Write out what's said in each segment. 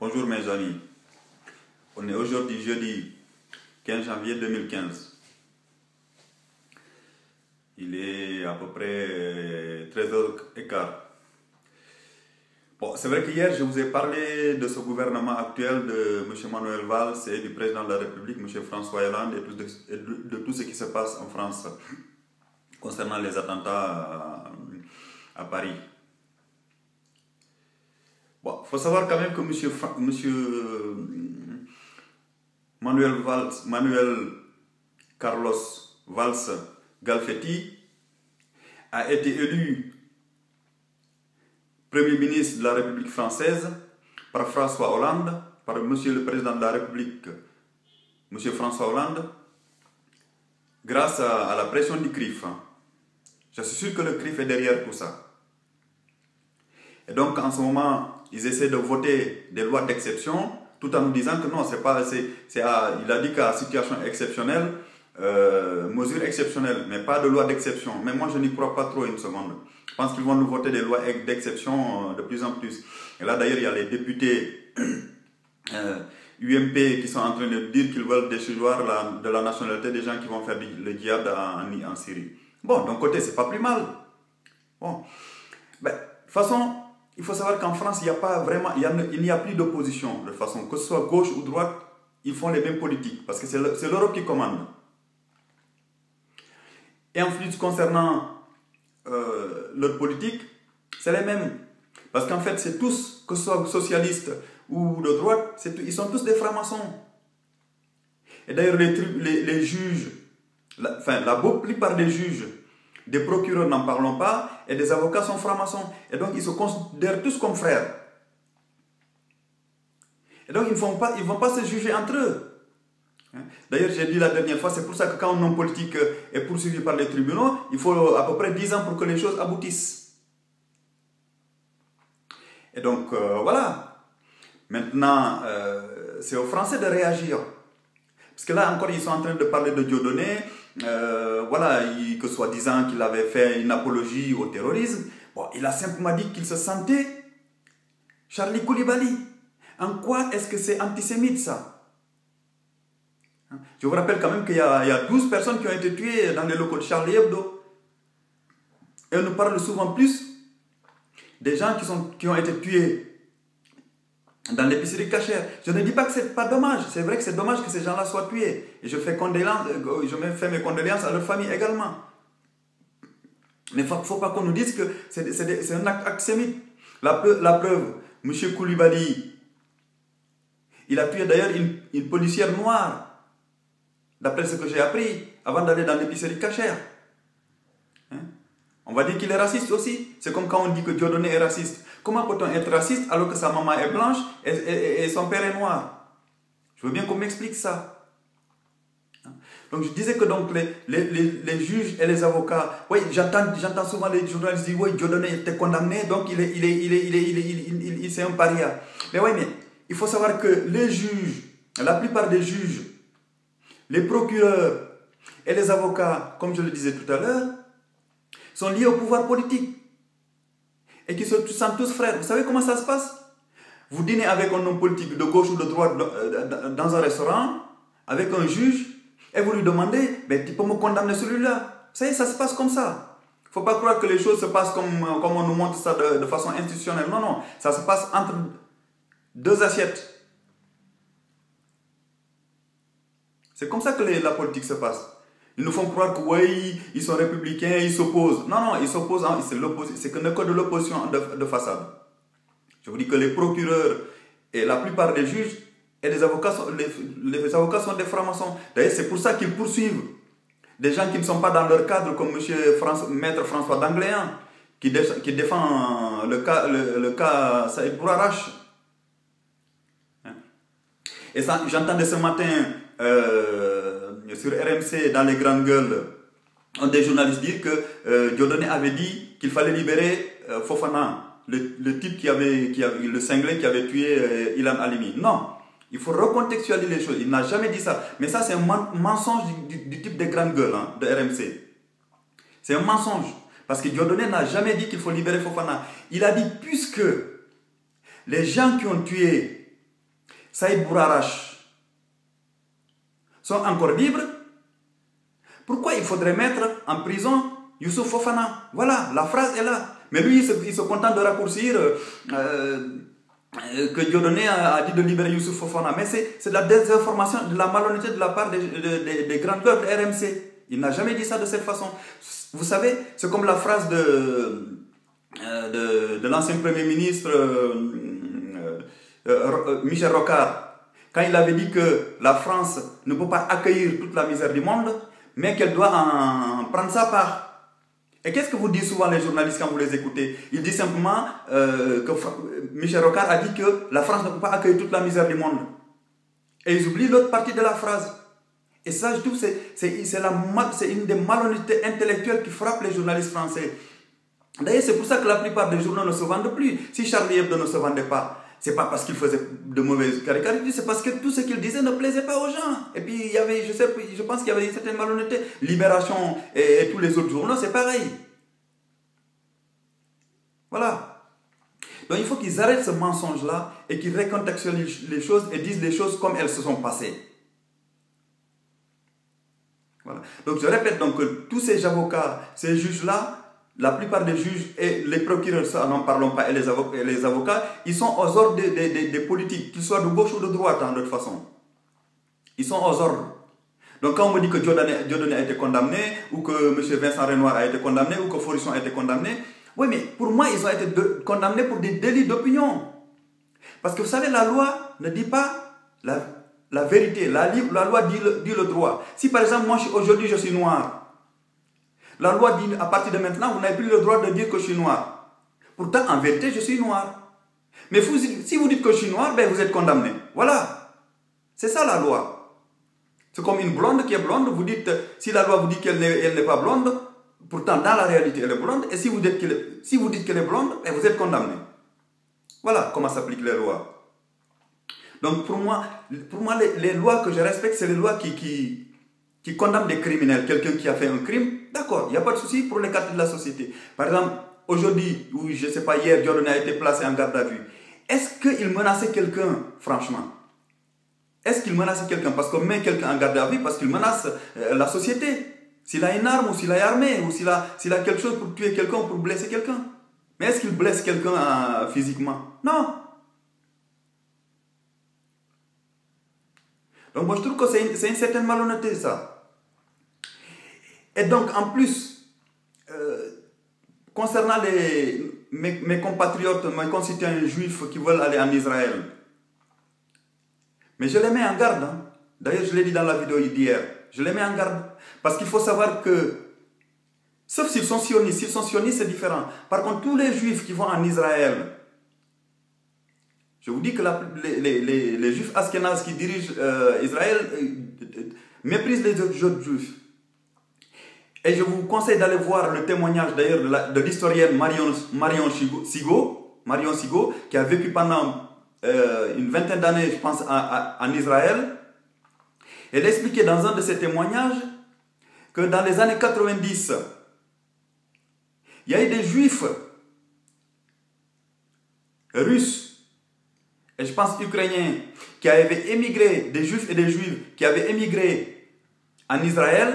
Bonjour mes amis, on est aujourd'hui jeudi 15 janvier 2015. Il est à peu près 13h15. Bon, c'est vrai qu'hier je vous ai parlé de ce gouvernement actuel de M. Manuel Valls et du président de la République, M. François Hollande, et de tout ce qui se passe en France concernant les attentats à Paris. Bon, il faut savoir quand même que monsieur Manuel Carlos Valls Galfetti a été élu Premier ministre de la République française par François Hollande, par monsieur le président de la République, monsieur François Hollande, grâce à la pression du CRIF. Je suis sûr que le CRIF est derrière tout ça. Et donc en ce moment, ils essaient de voter des lois d'exception, tout en nous disant que non, il a dit qu'à situation exceptionnelle, mesure exceptionnelle, mais pas de loi d'exception. Mais moi, je n'y crois pas trop une seconde. Je pense qu'ils vont nous voter des lois d'exception de plus en plus. Et là, d'ailleurs, il y a les députés UMP qui sont en train de dire qu'ils veulent déchoir de la nationalité des gens qui vont faire le djihad en Syrie. Bon, d'un côté, c'est pas plus mal. Bon. Ben, de toute façon, il faut savoir qu'en France, il n'y a plus d'opposition. De toute façon, que ce soit gauche ou droite, ils font les mêmes politiques. Parce que c'est l'Europe qui commande. Et en plus, concernant leur politique, c'est les mêmes. Parce qu'en fait, c'est tous, que ce soit socialistes ou de droite, ils sont tous des francs-maçons. Et d'ailleurs, les juges, la plupart des juges, des procureurs n'en parlons pas, et des avocats sont francs-maçons. Et donc, ils se considèrent tous comme frères. Et donc, ils ne vont pas se juger entre eux. D'ailleurs, j'ai dit la dernière fois, c'est pour ça que quand un homme politique est poursuivi par les tribunaux, il faut à peu près 10 ans pour que les choses aboutissent. Et donc, voilà. Maintenant, c'est aux Français de réagir. Parce que là encore, ils sont en train de parler de Dieudonné, voilà, que soi-disant qu'il avait fait une apologie au terrorisme. Bon, il a simplement dit qu'il se sentait Charlie Koulibaly. En quoi est-ce que c'est antisémite ça? Je vous rappelle quand même qu'il y a 12 personnes qui ont été tuées dans les locaux de Charlie Hebdo. Et on nous parle souvent plus des gens qui ont été tués dans l'épicerie cachère. Je ne dis pas que c'est pas dommage. C'est vrai que c'est dommage que ces gens-là soient tués. Et je fais mes condoléances à leur famille également. Mais il ne faut pas qu'on nous dise que c'est un acte antisémite. La preuve, M. Koulibaly, il a tué d'ailleurs une policière noire, d'après ce que j'ai appris, avant d'aller dans l'épicerie cachère. On va dire qu'il est raciste aussi. C'est comme quand on dit que Dieudonné est raciste. Comment peut-on être raciste alors que sa maman est blanche et son père est noir? Je veux bien qu'on m'explique ça. Donc je disais que donc les juges et les avocats, oui, j'entends souvent les journalistes dire, oui, Dieudonné était condamné, donc c'est un paria. Mais oui, mais il faut savoir que les juges, la plupart des juges, les procureurs et les avocats, comme je le disais tout à l'heure, sont liés au pouvoir politique et qui sont tous frères. Vous savez comment ça se passe? Vous dînez avec un homme politique de gauche ou de droite dans un restaurant, avec un juge, et vous lui demandez, ben, tu peux me condamner celui-là. Vous savez, ça se passe comme ça. Il ne faut pas croire que les choses se passent comme on nous montre ça de façon institutionnelle. Non, non, ça se passe entre deux assiettes. C'est comme ça que la politique se passe. Ils nous font croire que oui, ils sont républicains, ils s'opposent. Non, non, ils s'opposent, c'est que de l'opposition de façade. Je vous dis que les procureurs et la plupart des juges et les avocats sont des francs-maçons. D'ailleurs, c'est pour ça qu'ils poursuivent des gens qui ne sont pas dans leur cadre, comme Maître François Dangléan, qui défend le cas Saïd Bourarache. Et j'entendais ce matin sur RMC, dans les grandes gueules, des journalistes dire que Dieudonné avait dit qu'il fallait libérer Fofana, le type le cinglé qui avait tué Ilan Halimi. Non, il faut recontextualiser les choses. Il n'a jamais dit ça. Mais ça, c'est un mensonge du type des grandes gueules de RMC. C'est un mensonge. Parce que Dieudonné n'a jamais dit qu'il faut libérer Fofana. Il a dit, puisque les gens qui ont tué Saïd Bourarache sont encore libres, pourquoi il faudrait mettre en prison Youssouf Fofana? Voilà, la phrase est là. Mais lui, il se contente de raccourcir que Dieudonné a dit de libérer Youssouf Fofana. Mais c'est de la désinformation, de la malhonnêteté de la part des grandes gueules de RMC. Il n'a jamais dit ça de cette façon. Vous savez, c'est comme la phrase de l'ancien Premier ministre Michel Rocard, quand il avait dit que la France ne peut pas accueillir toute la misère du monde, mais qu'elle doit en prendre sa part. Et qu'est-ce que vous dites souvent les journalistes quand vous les écoutez? Ils disent simplement que Michel Rocard a dit que la France ne peut pas accueillir toute la misère du monde. Et ils oublient l'autre partie de la phrase. Et ça, je trouve, c'est une des malhonnêtetés intellectuelles qui frappe les journalistes français. D'ailleurs, c'est pour ça que la plupart des journaux ne se vendent plus. Si Charlie Hebdo ne se vendait pas, c'est pas parce qu'il faisait de mauvaises caricatures, c'est parce que tout ce qu'il disait ne plaisait pas aux gens. Et puis, il y avait, je pense qu'il y avait une certaine malhonnêteté. Libération et tous les autres journaux, c'est pareil. Voilà. Donc, il faut qu'ils arrêtent ce mensonge-là et qu'ils recontextualisent les choses et disent les choses comme elles se sont passées. Voilà. Donc, je répète donc que tous ces avocats, ces juges-là, la plupart des juges et les procureurs, ça n'en parlons pas, et les avocats, ils sont aux ordres des politiques, qu'ils soient de gauche ou de droite, de toute façon. Ils sont aux ordres. Donc quand on me dit que Dieudonné a été condamné, ou que M. Vincent Renoir a été condamné, ou que Forisson a été condamné, oui, mais pour moi, ils ont été condamnés pour des délits d'opinion. Parce que vous savez, la loi ne dit pas la vérité. La loi dit le droit. Si par exemple, moi aujourd'hui je suis noir, la loi dit à partir de maintenant, vous n'avez plus le droit de dire que je suis noir. Pourtant, en vérité, je suis noir. Mais si vous dites que je suis noir, ben vous êtes condamné. Voilà. C'est ça la loi. C'est comme une blonde qui est blonde. Vous dites, si la loi vous dit qu'elle n'est pas blonde, pourtant dans la réalité elle est blonde. Et si vous dites qu'elle est blonde, ben vous êtes condamné. Voilà comment s'appliquent les lois. Donc pour moi les lois que je respecte, c'est les lois qui condamnent des criminels. Quelqu'un qui a fait un crime, d'accord, il n'y a pas de souci pour les quartiers de la société. Par exemple, aujourd'hui, ou je ne sais pas, hier, Dieudonné a été placé en garde à vue. Est-ce qu'il menaçait quelqu'un, franchement? Est-ce qu'il menaçait quelqu'un? Parce qu'on met quelqu'un en garde à vue parce qu'il menace la société. S'il a une arme, ou s'il est armé, ou s'il a quelque chose pour tuer quelqu'un, ou pour blesser quelqu'un. Mais est-ce qu'il blesse quelqu'un physiquement? Non. Donc moi je trouve que c'est une certaine malhonnêteté ça. Et donc en plus, concernant mes compatriotes, mes concitoyens juifs qui veulent aller en Israël, mais je les mets en garde. Hein. D'ailleurs je l'ai dit dans la vidéo d'hier, je les mets en garde. Parce qu'il faut savoir que, sauf s'ils sont sionistes c'est différent. Par contre tous les juifs qui vont en Israël, je vous dis que les juifs askénazes qui dirigent Israël méprisent les autres juifs. Et je vous conseille d'aller voir le témoignage d'ailleurs de l'historienne Marion Sigo, qui a vécu pendant une vingtaine d'années, je pense, en Israël. Elle expliquait dans un de ses témoignages que dans les années 90, il y a eu des juifs russes, et je pense ukrainiens, qui avaient émigré, des juifs et des juives, qui avaient émigré en Israël,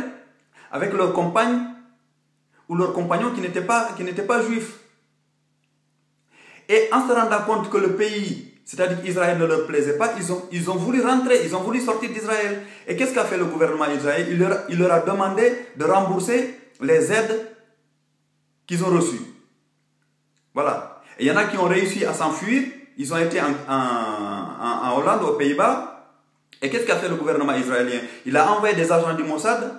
avec leur compagne ou leur compagnon qui n'était pas juif. Et en se rendant compte que le pays, c'est-à-dire qu'Israël ne leur plaisait pas, ils ont voulu rentrer, ils ont voulu sortir d'Israël. Et qu'est-ce qu'a fait le gouvernement d'Israël? Il leur a demandé de rembourser les aides qu'ils ont reçues. Voilà. Et il y en a qui ont réussi à s'enfuir, ils ont été en Hollande, aux Pays-Bas. Et qu'est-ce qu'a fait le gouvernement israélien? Il a envoyé des agents du Mossad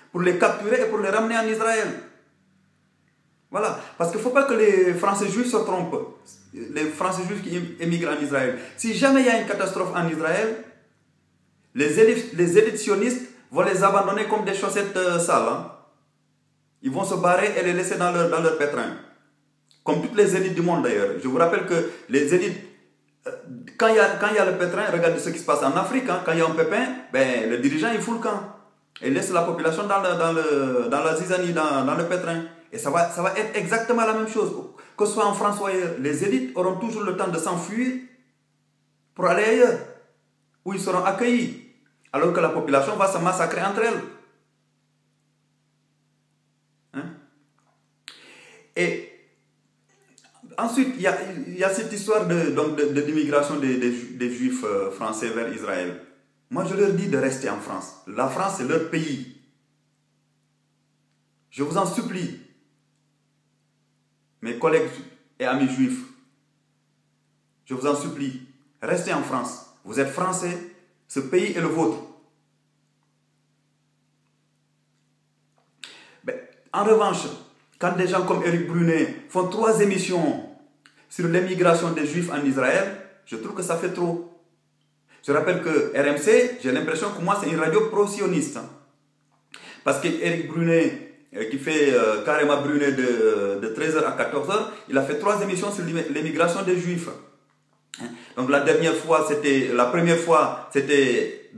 pour les capturer et pour les ramener en Israël. Voilà. Parce qu'il ne faut pas que les Français juifs se trompent. Les Français juifs qui émigrent en Israël. Si jamais il y a une catastrophe en Israël, les élites sionistes vont les abandonner comme des chaussettes sales. Hein. Ils vont se barrer et les laisser dans leur pétrin. Comme toutes les élites du monde d'ailleurs. Je vous rappelle que les élites, quand il y a le pétrin, regardez ce qui se passe en Afrique. Hein. Quand il y a un pépin, ben, le dirigeant il fout le camp. Et laisse la population dans la zizanie, dans le pétrin. Et ça va être exactement la même chose. Que ce soit en France ou ailleurs, les élites auront toujours le temps de s'enfuir pour aller ailleurs. où ils seront accueillis, alors que la population va se massacrer entre elles. Hein? Et ensuite, il y a cette histoire de l'immigration des Juifs français vers Israël. Moi, je leur dis de rester en France. La France, c'est leur pays. Je vous en supplie, mes collègues et amis juifs, je vous en supplie, restez en France. Vous êtes français, ce pays est le vôtre. Mais, en revanche, quand des gens comme Éric Brunet font 3 émissions sur l'immigration des Juifs en Israël, je trouve que ça fait trop. Je rappelle que RMC, j'ai l'impression que moi, c'est une radio pro-sioniste. Parce que Éric Brunet, qui fait carrément Brunet de 13h à 14h, il a fait 3 émissions sur l'immigration des Juifs. Donc la première fois, c'était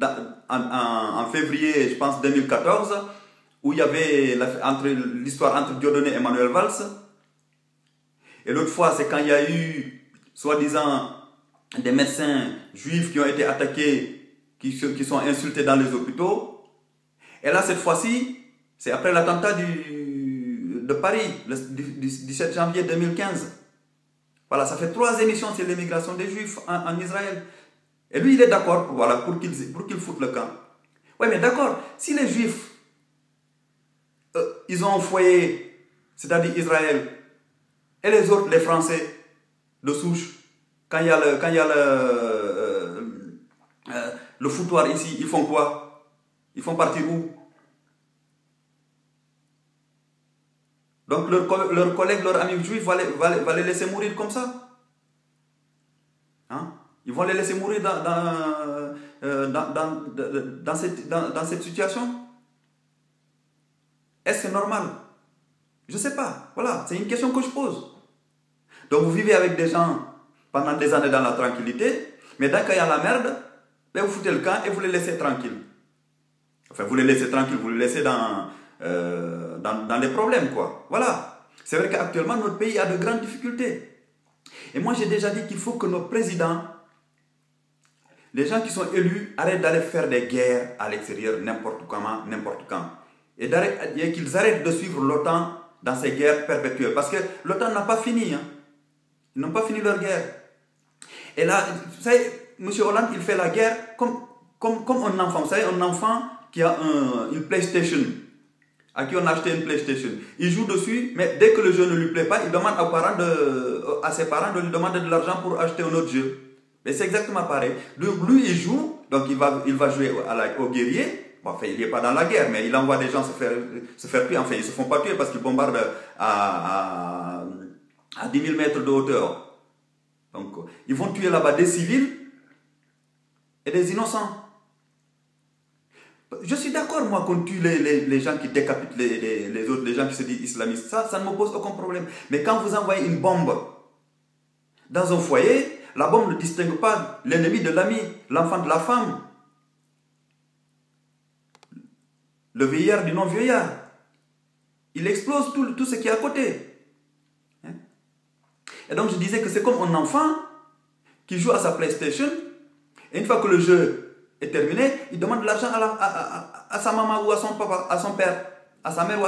en février, je pense, 2014, où il y avait l'histoire entre Dieudonné et Manuel Valls. Et l'autre fois, c'est quand il y a eu, soi-disant, des médecins juifs qui ont été attaqués, qui sont insultés dans les hôpitaux. Et là, cette fois-ci, c'est après l'attentat de Paris, le 17 janvier 2015. Voilà, ça fait 3 émissions sur l'immigration des Juifs en Israël. Et lui, il est d'accord pour qu'il foute le camp. Oui, mais d'accord, si les Juifs, ils ont un foyer, c'est-à-dire Israël, et les autres, les Français, de souche, quand il y a le foutoir ici, ils font quoi? Ils font partir où? Donc leurs collègues, leurs amis juifs vont les laisser mourir comme ça. Hein? Ils vont les laisser mourir dans cette situation. Est-ce que c'est normal? Je ne sais pas. Voilà, c'est une question que je pose. Donc vous vivez avec des gens pendant des années dans la tranquillité, mais dès qu'il y a la merde, ben vous foutez le camp et vous les laissez tranquilles. Enfin, vous les laissez tranquilles, vous les laissez dans les problèmes, quoi. Voilà. C'est vrai qu'actuellement, notre pays a de grandes difficultés. Et moi, j'ai déjà dit qu'il faut que nos présidents, les gens qui sont élus, arrêtent d'aller faire des guerres à l'extérieur, n'importe comment, n'importe quand. Et qu'ils arrêtent de suivre l'OTAN dans ces guerres perpétuelles. Parce que l'OTAN n'a pas fini. Hein. Ils n'ont pas fini leur guerre. Et là, vous savez, M. Hollande, il fait la guerre comme un enfant. Vous savez, un enfant qui a une PlayStation, à qui on a acheté une PlayStation. Il joue dessus, mais dès que le jeu ne lui plaît pas, il demande à ses parents de lui demander de l'argent pour acheter un autre jeu. Mais c'est exactement pareil. Lui, il joue, donc il va jouer au guerrier. Bon, enfin, il n'est pas dans la guerre, mais il envoie des gens se faire tuer. Enfin, ils ne se font pas tuer parce qu'ils bombardent à 10 000 mètres de hauteur. Donc, ils vont tuer là-bas des civils et des innocents. Je suis d'accord, moi, qu'on tue les gens qui décapitent les autres, les gens qui se disent islamistes. Ça ne me pose aucun problème. Mais quand vous envoyez une bombe dans un foyer, la bombe ne distingue pas l'ennemi de l'ami, l'enfant de la femme, le vieillard du non-vieillard. Il explose tout ce qui est à côté. Et donc je disais que c'est comme un enfant qui joue à sa PlayStation, et une fois que le jeu est terminé, il demande de l'argent à sa maman ou à son papa, à son père, à sa mère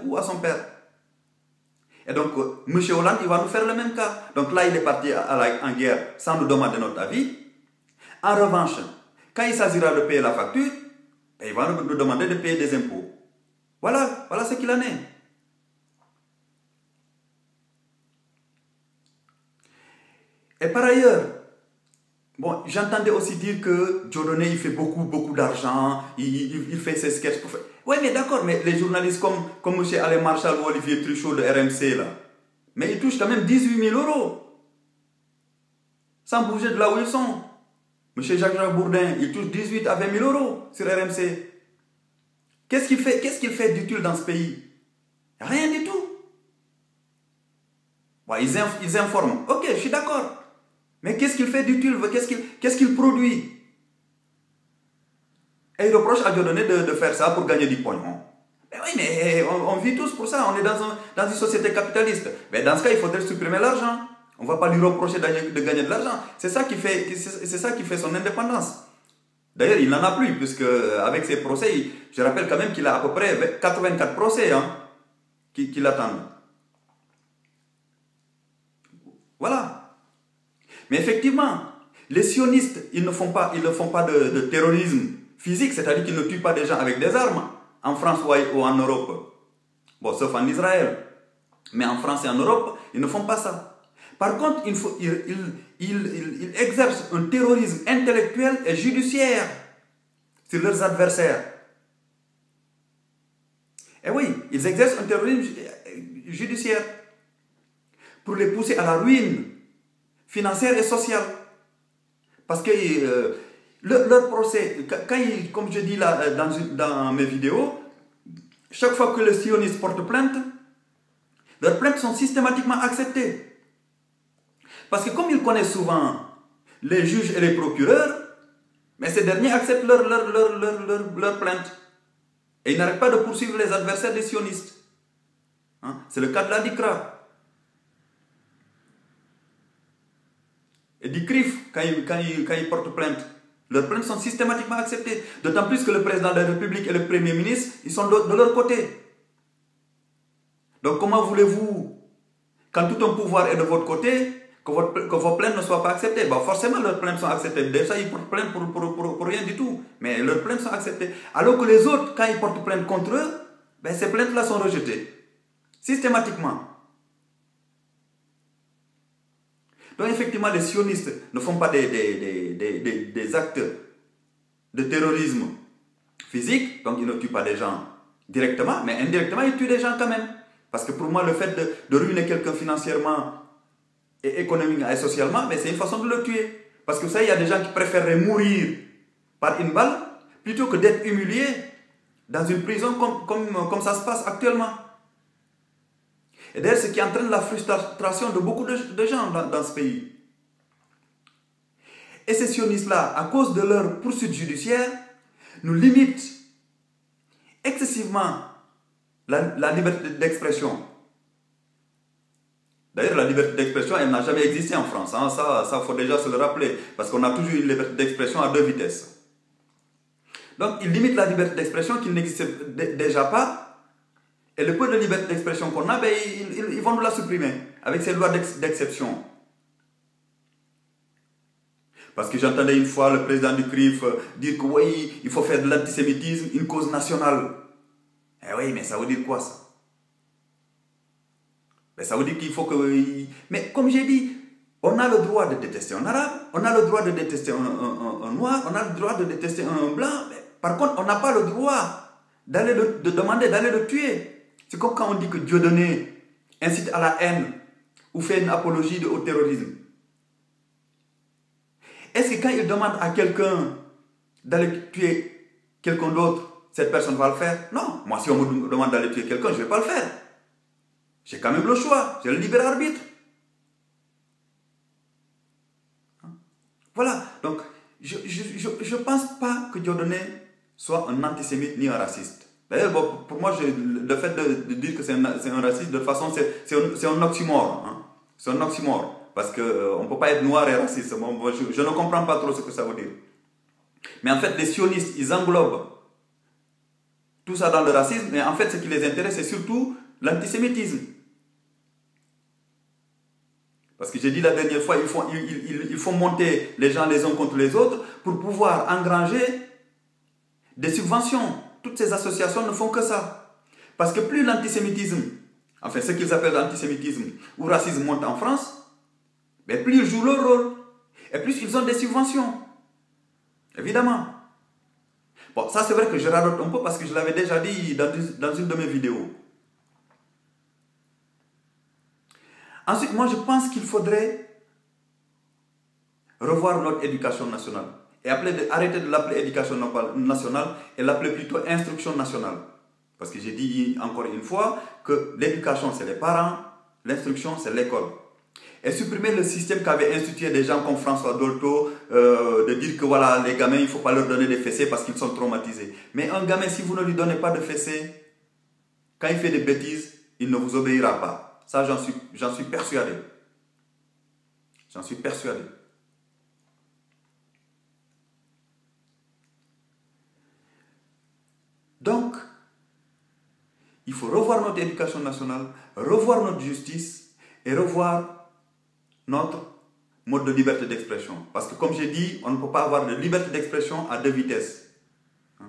ou à son père. Et donc, M. Hollande, il va nous faire le même cas. Donc là, il est parti en guerre sans nous demander notre avis. En revanche, quand il s'agira de payer la facture, il va nous demander de payer des impôts. Voilà ce qu'il en est. Et par ailleurs, bon, j'entendais aussi dire que Dieudonné, il fait beaucoup d'argent, il fait ses sketchs. Oui, mais d'accord, mais les journalistes comme M. Alain Marshall ou Olivier Truchot de RMC, là, mais ils touchent quand même 18 000 €, sans bouger de là où ils sont. M. Jacques Bourdin, il touche 18 à 20 000 € sur RMC. Qu'est-ce qu'il fait d'utile dans ce pays? Rien du tout. Bon, ils informent. Ok, je suis d'accord. Mais qu'est-ce qu'il fait d'utile? Qu'est-ce qu'il produit? Et il reproche à Dieudonné de faire ça pour gagner du pognon. Mais oui, mais on vit tous pour ça. On est dans une société capitaliste. Mais dans ce cas, il faudrait supprimer l'argent. On ne va pas lui reprocher de gagner de l'argent. C'est ça qui fait son indépendance. D'ailleurs, il n'en a plus, puisque avec ses procès, je rappelle quand même qu'il a à peu près 84 procès qui l'attendent. Voilà. Mais effectivement, les sionistes, ils ne font pas de terrorisme physique, c'est-à-dire qu'ils ne tuent pas des gens avec des armes, en France ou en Europe. Bon, sauf en Israël. Mais en France et en Europe, ils ne font pas ça. Par contre, ils exercent un terrorisme intellectuel et judiciaire sur leurs adversaires. Et oui, ils exercent un terrorisme judiciaire pour les pousser à la ruine financière et sociale. Parce que leur procès, comme je dis là dans mes vidéos, chaque fois que les sionistes portent plainte, leurs plaintes sont systématiquement acceptées. Parce que comme ils connaissent souvent les juges et les procureurs, mais ces derniers acceptent leur plainte. Et ils n'arrêtent pas de poursuivre les adversaires des sionistes. Hein? C'est le cas de la DICRA. Et du CRIF, quand ils portent plainte, leurs plaintes sont systématiquement acceptées. D'autant plus que le président de la République et le Premier ministre, ils sont de leur côté. Donc comment voulez-vous, quand tout un pouvoir est de votre côté, que vos plaintes ne soient pas acceptées? Bon, forcément, leurs plaintes sont acceptées. Déjà, ils portent plainte pour rien du tout. Mais leurs plaintes sont acceptées. Alors que les autres, quand ils portent plainte contre eux, ben, ces plaintes-là sont rejetées. Systématiquement. Donc, effectivement, les sionistes ne font pas des actes de terrorisme physique. Donc, ils ne tuent pas des gens directement. Mais indirectement, ils tuent des gens quand même. Parce que pour moi, le fait de ruiner quelqu'un financièrement et économiquement et socialement, mais c'est une façon de le tuer. Parce que vous savez, il y a des gens qui préféreraient mourir par une balle plutôt que d'être humiliés dans une prison comme ça se passe actuellement. Et d'ailleurs, ce qui entraîne la frustration de beaucoup de gens dans ce pays. Et ces sionistes-là, à cause de leur poursuite judiciaire, nous limitent excessivement la liberté d'expression. D'ailleurs, la liberté d'expression, elle n'a jamais existé en France. Hein. Ça, faut déjà se le rappeler. Parce qu'on a toujours une liberté d'expression à deux vitesses. Donc, ils limitent la liberté d'expression qui n'existe déjà pas. Et le peu de liberté d'expression qu'on a, ben, ils vont nous la supprimer. Avec ces lois d'exception. Parce que j'entendais une fois le président du CRIF dire que oui, il faut faire de l'antisémitisme une cause nationale. Eh oui, mais ça veut dire quoi ça? Mais ça veut dire qu'il faut que... Mais comme j'ai dit, on a le droit de détester un arabe, on a le droit de détester un noir, on a le droit de détester un blanc. Mais par contre, on n'a pas le droit de demander d'aller le tuer. C'est comme quand on dit que Dieudonné incite à la haine ou fait une apologie au terrorisme. Est-ce que quand il demande à quelqu'un d'aller tuer quelqu'un d'autre, cette personne va le faire? Non. Moi, si on me demande d'aller tuer quelqu'un, je ne vais pas le faire. J'ai quand même le choix, j'ai le libre arbitre. Voilà, donc je ne pense pas que Dieudonné soit un antisémite ni un raciste. D'ailleurs, bon, pour moi, le fait de dire que c'est un raciste, de toute façon, c'est un oxymore. Hein. C'est un oxymore, parce qu'on ne peut pas être noir et raciste. Bon, je ne comprends pas trop ce que ça veut dire. Mais en fait, les sionistes, ils englobent tout ça dans le racisme, mais en fait, ce qui les intéresse, c'est surtout l'antisémitisme. Parce que j'ai dit la dernière fois, il faut monter les gens les uns contre les autres pour pouvoir engranger des subventions. Toutes ces associations ne font que ça. Parce que plus l'antisémitisme, enfin ce qu'ils appellent l'antisémitisme ou racisme monte en France, mais plus ils jouent leur rôle. Et plus ils ont des subventions. Évidemment. Bon, ça c'est vrai que je radote un peu parce que je l'avais déjà dit dans une de mes vidéos. Ensuite, moi je pense qu'il faudrait revoir notre éducation nationale. Et arrêter de l'appeler éducation nationale et l'appeler plutôt instruction nationale. Parce que j'ai dit encore une fois que l'éducation c'est les parents, l'instruction c'est l'école. Et supprimer le système qu'avaient institué des gens comme François Dolto, de dire que voilà, les gamins, il ne faut pas leur donner des fessées parce qu'ils sont traumatisés. Mais un gamin, si vous ne lui donnez pas de fessées, quand il fait des bêtises, il ne vous obéira pas. Ça, j'en suis persuadé. J'en suis persuadé. Donc, il faut revoir notre éducation nationale, revoir notre justice et revoir notre mode de liberté d'expression. Parce que comme j'ai dit, on ne peut pas avoir de liberté d'expression à deux vitesses. Je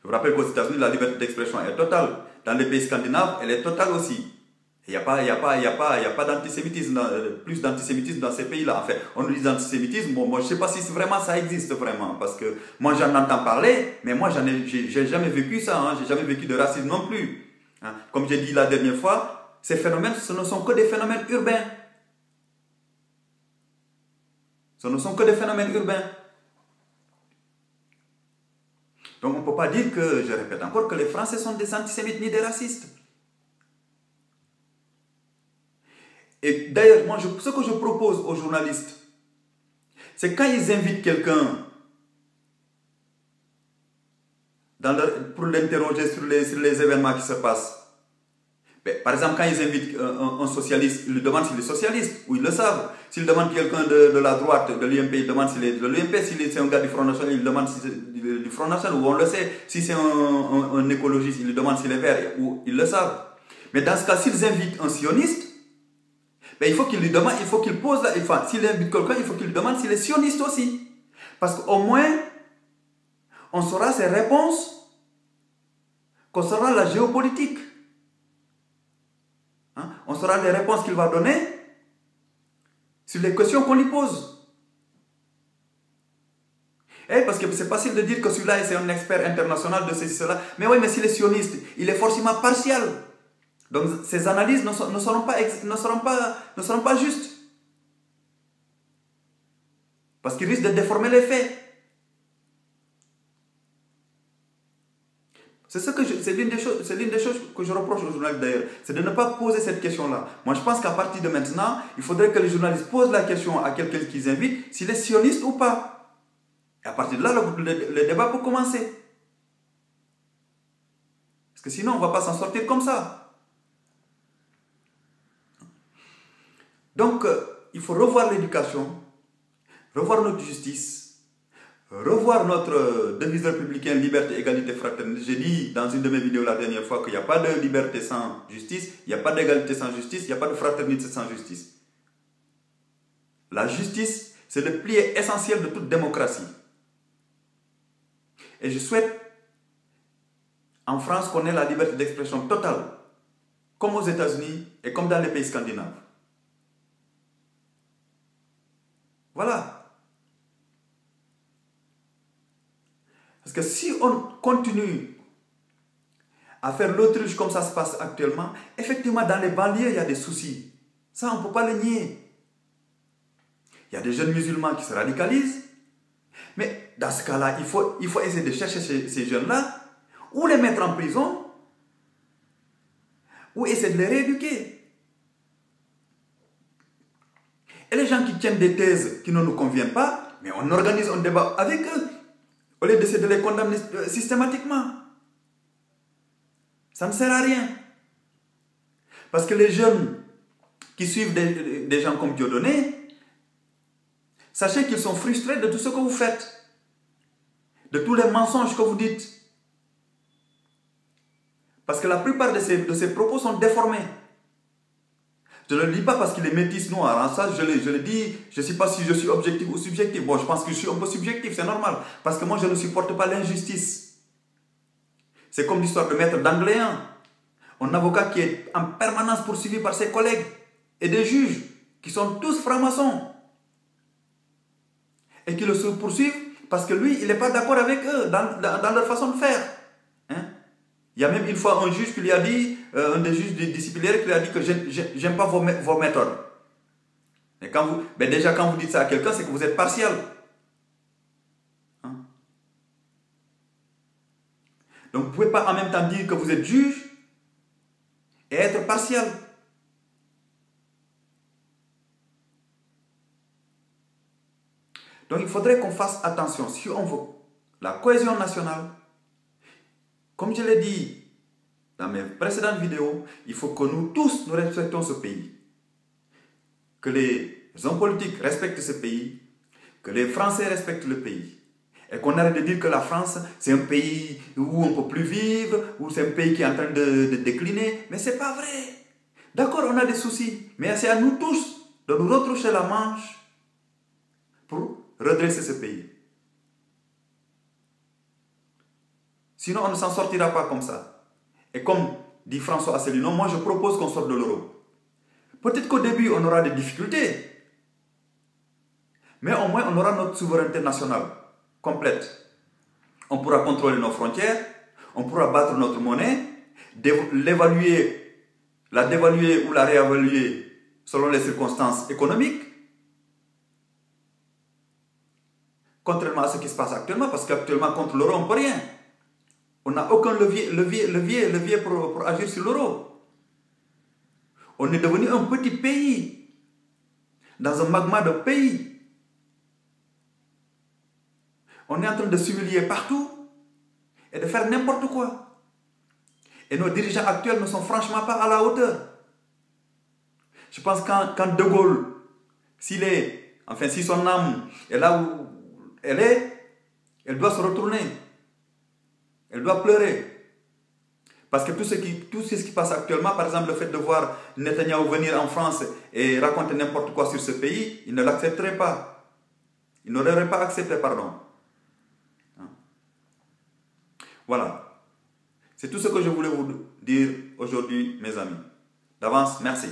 vous rappelle qu'aux États-Unis, la liberté d'expression est totale. Dans les pays scandinaves, elle est totale aussi. Il n'y a pas d'antisémitisme, plus d'antisémitisme dans ces pays-là. En fait, on nous dit d'antisémitisme, bon, moi je ne sais pas si vraiment ça existe vraiment, parce que moi j'en entends parler, mais moi j'ai jamais vécu ça, hein, j'ai jamais vécu de racisme non plus. Hein. Comme j'ai dit la dernière fois, ces phénomènes, ce ne sont que des phénomènes urbains. Ce ne sont que des phénomènes urbains. Donc on ne peut pas dire que, je répète encore, que les Français sont des antisémites ni des racistes. Et d'ailleurs, moi, ce que je propose aux journalistes, c'est quand ils invitent quelqu'un pour l'interroger sur les événements qui se passent. Mais, par exemple, quand ils invitent un socialiste, ils lui demandent s'il est socialiste, ou ils le savent. S'ils demandent quelqu'un de la droite, de l'UMP, ils demandent s'il est de l'UMP. Si c'est un gars du Front National, ils demandent si c'est du Front National, ou on le sait. Si c'est un écologiste, ils lui demandent s'il est vert, ou ils le savent. Mais dans ce cas, s'ils invitent un sioniste, ben, il faut qu'il lui demande, il faut qu'il pose, enfin, s'il invite quelqu'un, il faut qu'il lui demande s'il est sioniste aussi. Parce qu'au moins, on saura ses réponses concernant la géopolitique. Hein? On saura les réponses qu'il va donner sur les questions qu'on lui pose. Parce que c'est facile de dire que celui-là, c'est un expert international de ceci, cela. Mais oui, mais s'il est sioniste, il est forcément partial. Donc ces analyses ne seront pas justes. Parce qu'ils risquent de déformer les faits. C'est l'une des choses que je reproche aux journalistes d'ailleurs. C'est de ne pas poser cette question-là. Moi je pense qu'à partir de maintenant, il faudrait que les journalistes posent la question à quelqu'un qu'ils invitent, s'il est sioniste ou pas. Et à partir de là, le débat peut commencer. Parce que sinon, on ne va pas s'en sortir comme ça. Donc, il faut revoir l'éducation, revoir notre justice, revoir notre devise républicaine, liberté, égalité, fraternité. J'ai dit dans une de mes vidéos la dernière fois qu'il n'y a pas de liberté sans justice, il n'y a pas d'égalité sans justice, il n'y a pas de fraternité sans justice. La justice, c'est le pilier essentiel de toute démocratie. Et je souhaite, en France, qu'on ait la liberté d'expression totale, comme aux États-Unis et comme dans les pays scandinaves. Voilà. Parce que si on continue à faire l'autruche comme ça se passe actuellement, effectivement, dans les banlieues, il y a des soucis. Ça, on ne peut pas le nier. Il y a des jeunes musulmans qui se radicalisent. Mais dans ce cas-là, il faut essayer de chercher ces jeunes-là, ou les mettre en prison, ou essayer de les rééduquer. Et les gens qui tiennent des thèses qui ne nous conviennent pas, mais on organise un débat avec eux, au lieu d'essayer de les condamner systématiquement. Ça ne sert à rien. Parce que les jeunes qui suivent des gens comme Dieudonné, sachez qu'ils sont frustrés de tout ce que vous faites, de tous les mensonges que vous dites. Parce que la plupart de ces propos sont déformés. Je ne le dis pas parce qu'il est métis noir. Ça, je le dis, je ne sais pas si je suis objectif ou subjectif. Bon, je pense que je suis un peu subjectif, c'est normal. Parce que moi, je ne supporte pas l'injustice. C'est comme l'histoire de Maître Dangléen. Un avocat qui est en permanence poursuivi par ses collègues et des juges qui sont tous francs-maçons. Et qui le poursuivent parce que lui, il n'est pas d'accord avec eux dans leur façon de faire. Hein? Il y a même une fois un juge qui lui a dit, un des juges disciplinaires qui lui a dit que j'aime pas vos méthodes. Et déjà quand vous dites ça à quelqu'un, c'est que vous êtes partial. Hein? Donc vous ne pouvez pas en même temps dire que vous êtes juge et être partial. Donc il faudrait qu'on fasse attention. Si on veut la cohésion nationale, comme je l'ai dit dans mes précédentes vidéos, il faut que nous tous, nous respectons ce pays. Que les les hommes politiques respectent ce pays, que les Français respectent le pays, et qu'on arrête de dire que la France, c'est un pays où on ne peut plus vivre, où c'est un pays qui est en train de décliner. Mais ce n'est pas vrai. D'accord, on a des soucis, mais c'est à nous tous de nous retroucher la manche pour redresser ce pays. Sinon, on ne s'en sortira pas comme ça. Et comme dit François Asselineau, moi je propose qu'on sorte de l'euro. Peut-être qu'au début, on aura des difficultés, mais au moins on aura notre souveraineté nationale complète. On pourra contrôler nos frontières, on pourra battre notre monnaie, l'évaluer, la dévaluer ou la réévaluer selon les circonstances économiques. Contrairement à ce qui se passe actuellement, parce qu'actuellement contre l'euro, on ne peut rien. On n'a aucun levier pour agir sur l'euro. On est devenu un petit pays, dans un magma de pays. On est en train de s'humilier partout et de faire n'importe quoi. Et nos dirigeants actuels ne sont franchement pas à la hauteur. Je pense quand De Gaulle, si son âme est là où elle est, elle doit se retourner. Elle doit pleurer. Parce que tout ce qui passe actuellement, par exemple le fait de voir Netanyahou venir en France et raconter n'importe quoi sur ce pays, il ne l'accepterait pas. Il n'aurait pas accepté, pardon. Voilà. C'est tout ce que je voulais vous dire aujourd'hui, mes amis. D'avance, merci.